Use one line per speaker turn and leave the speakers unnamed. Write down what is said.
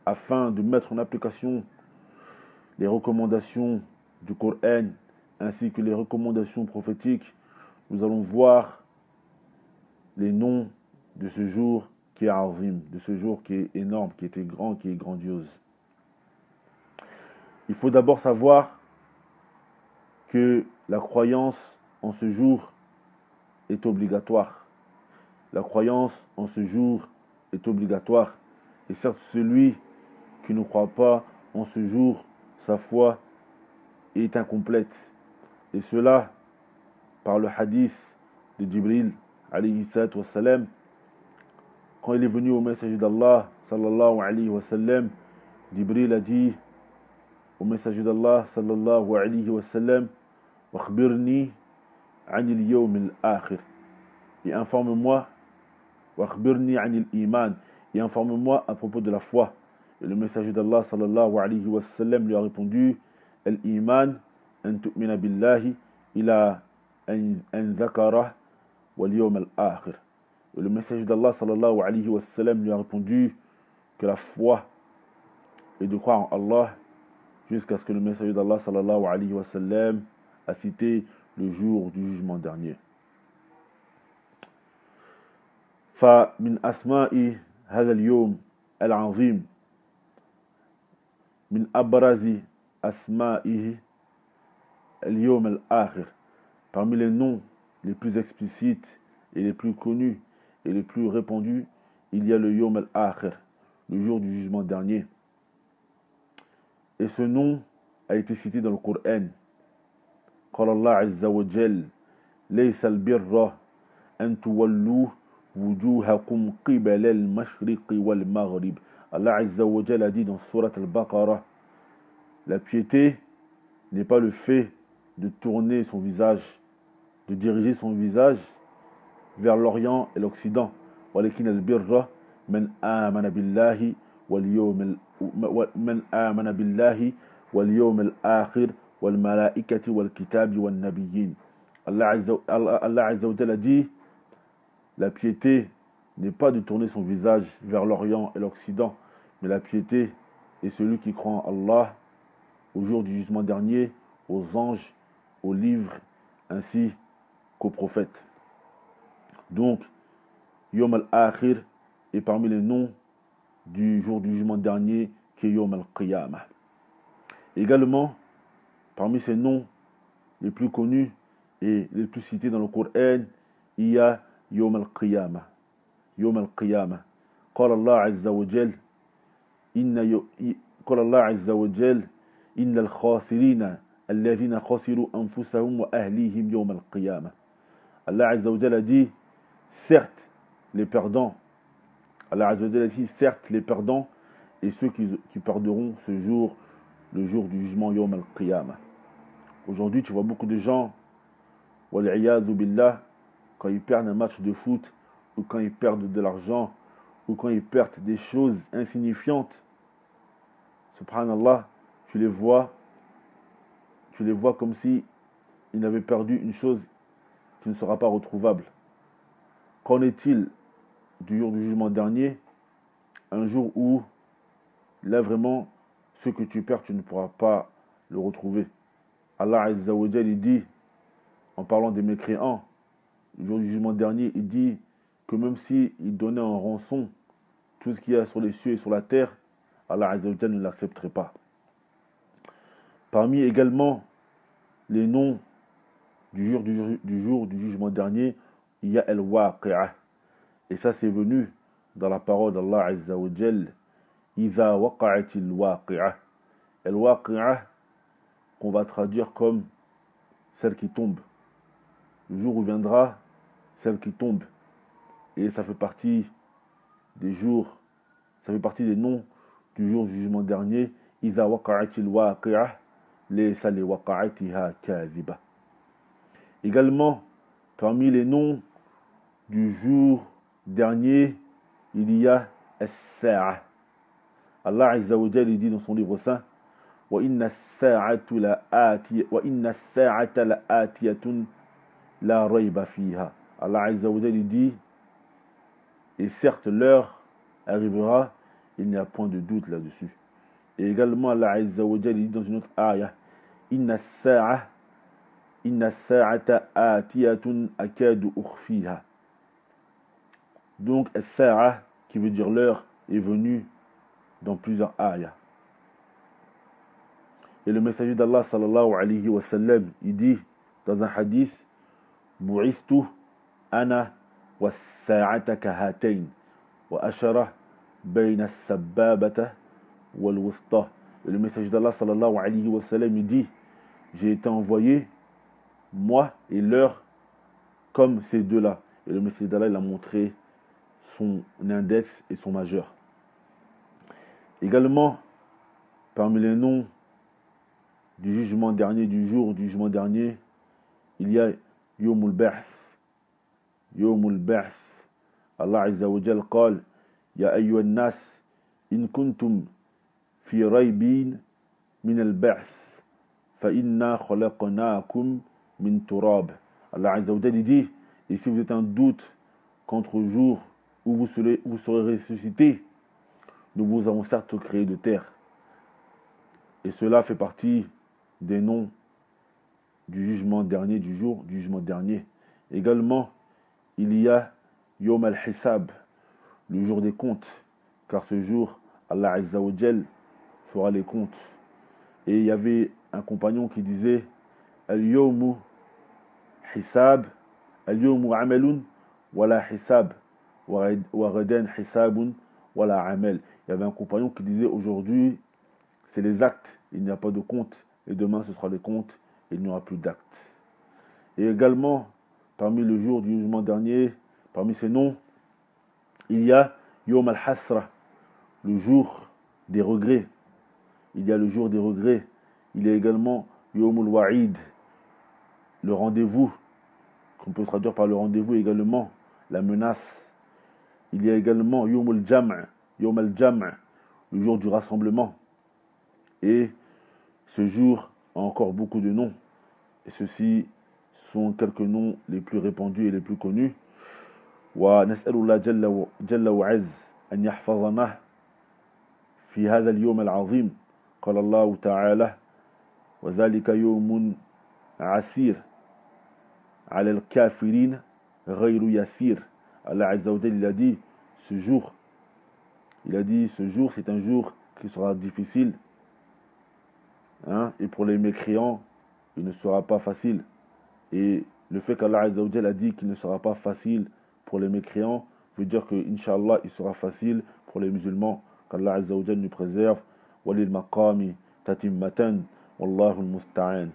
afin de mettre en application les recommandations du Coran ainsi que les recommandations prophétiques, nous allons voir les noms de ce jour qui est azim, de ce jour qui est énorme, qui était grand, qui est grandiose. Il faut d'abord savoir que la croyance en ce jour est obligatoire. La croyance en ce jour est obligatoire. Et certes, celui qui ne croit pas en ce jour, sa foi est incomplète. Et cela par le hadith de Jibril, alayhi salatu wassalam, quand il est venu au messager d'Allah, sallallahu alayhi wa sallam, Jibril a dit au messager d'Allah, sallallahu alayhi wa sallam, wakhbirni anil yawm al-akhir, et informe-moi, wakhbirni anil iman, et informe-moi à propos de la foi. Et le messager d'Allah, sallallahu alayhi wa sallam, lui a répondu, al-iman an tu'mina billahi ila an zakarah wal yawm al-akhir. Et le messager d'Allah sallallahu alayhi wa sallam lui a répondu que la foi est de croire en Allah jusqu'à ce que le messager d'Allah sallallahu alayhi wa sallam a cité le jour du jugement dernier. فمن أسماء هذا اليوم العظيم من أبرز أسمائه اليوم الآخر, parmi les noms les plus explicites et les plus connus et les plus répandus, il y a le Yom al-Akhir, le jour du jugement dernier. Et ce nom a été cité dans le Coran. قال الله عز وجل ليس البر أن تولوا وجوهكم قبل المشرق والمغرب. Allah Azza wa Jal a dit dans Surat al-Baqarah, la piété n'est pas le fait de tourner son visage, de diriger son visage vers l'Orient et l'Occident. ولكن البر من آمن بالله واليوم الآخر والملائكة والكتاب والنبيين. Allah Azza wa Jal a dit, la piété n'est pas de tourner son visage vers l'Orient et l'Occident, mais la piété est celui qui croit en Allah, au jour du jugement dernier, aux anges, aux livres, ainsi qu'aux prophètes. Donc, Yom al-Akhir est parmi les noms du jour du jugement dernier, qui est Yom al-Qiyamah. Également, parmi ces noms les plus connus et les plus cités dans le Coran, il y a Yom al-Qiyamah. Yom al-Qiyamah. قال الله عز وجل قال الله عز وجل إن الخاسرين الذين خسروا أنفسهم وأهليهم يوم القيامة. Allah Azza wa Jal a dit, certes les perdants, Allah Azza wa Jal a dit, certes les perdants et ceux qui perdront ce jour, le jour du jugement Yom al-Qiyamah. Aujourd'hui, tu vois beaucoup de gens, wal-iyadhu billah, quand ils perdent un match de foot, ou quand ils perdent de l'argent, ou quand ils perdent des choses insignifiantes, subhanallah, tu les vois comme si ils n'avaient perdu une chose qui ne sera pas retrouvable. Qu'en est-il du jour du jugement dernier, un jour où, là vraiment, ce que tu perds, tu ne pourras pas le retrouver. Allah Azza wa Jal, il dit, en parlant des mécréants, le jour du jugement dernier, il dit que même s'il donnait en rançon tout ce qu'il y a sur les cieux et sur la terre, Allah Azza wa Jal ne l'accepterait pas. Parmi également les noms du jour du jugement dernier, il y a Al-Waqi'ah. Et ça, c'est venu dans la parole d'Allah Azza wa Jal, Iza waqa'atil waqi'ah. Al-Waqi'ah, qu'on va traduire comme celle qui tombe. Le jour où viendra celle qui tombe. Et ça fait partie des jours, ça fait partie des noms du jour du jugement dernier. Iza waqa'atil waqi'ah, laysa li waqa'atiha kadhiba. Également, parmi les noms du jour dernier, il y a As-Sa'a. Allah Azza wa Jal dit dans son livre saint, wa inna as-sa'ata la'atiyatun la rayba fiha. Allah Azza wa Jal dit, et certes l'heure arrivera il n'y a point de doute là-dessus. Et également, Allah Azza wa Jalla dit dans une autre ayah, Inna as-sa'ata atiyatun akadu ukhfiha. Donc, as-sa'a, qui veut dire l'heure, est venue dans plusieurs ayahs. Et le messager d'Allah sallallahu alayhi wa sallam, il dit dans un hadith, Bu'istu ana wa as-sa'ata kahatayn wa ashara bayna as-sabbabata wal wusta. Et le messager d'Allah sallallahu alayhi wa sallam, il dit, j'ai été envoyé, moi et l'heure, comme ces deux-là. Et le messager d'Allah, il a montré son index et son majeur. Également, parmi les noms du jugement dernier, du jour du jugement dernier, il y a Yawmul Ba'th. Yawmul Ba'th. Allah Azza wa Jal قال يا أيها الناس إن كنتم في ريب من البعث فإنا خلقناكم min turab. Allah Azza wa Jal dit, et si vous êtes en doute contre le jour où vous serez ressuscités, nous vous avons certes créé de terre. Et cela fait partie des noms du jugement dernier, du jour du jugement dernier. Également, il y a Yawm al-Hisab, le jour des comptes, car ce jour, Allah Azza wa Jal fera les comptes. Et il y avait un compagnon qui disait, Al-Yawmu Hisab, Al-Yawmu Amalun, Wala Hisab, Wa Ghadan Hisabun, Wala Amal. Il y avait un compagnon qui disait, aujourd'hui, c'est les actes, il n'y a pas de compte, et demain ce sera les comptes, et il n'y aura plus d'actes. Et également, parmi le jour du jugement dernier, parmi ces noms, il y a Yawm al-Hasra, le jour des regrets. Il y a le jour des regrets. Il y a également Yawm al-Wa'id, le rendez-vous, qu'on peut traduire par le rendez-vous également, la menace. Il y a également Yawm al-Jam', le jour du rassemblement. Et ce jour a encore beaucoup de noms. Et ceux-ci sont quelques noms les plus répandus et les plus connus. ونسأل الله جل وعز أن يحفظنا في هذا اليوم العظيم. قال الله تعالى وذلك يوم عسير على الكافرين غير يسير. Allah Azza wa Jalla, il a dit ce jour, c'est un jour qui sera difficile, hein, et pour les mécréants il ne sera pas facile. Et le fait qu'Allah Azza wa Jalla a dit qu'il ne sera pas facile pour les mécréants veut dire que Inch'Allah il sera facile pour les musulmans. Qu'Allah Azza wa Jalla nous préserve. Walil maqami tatimmatan wallahu al-musta'an.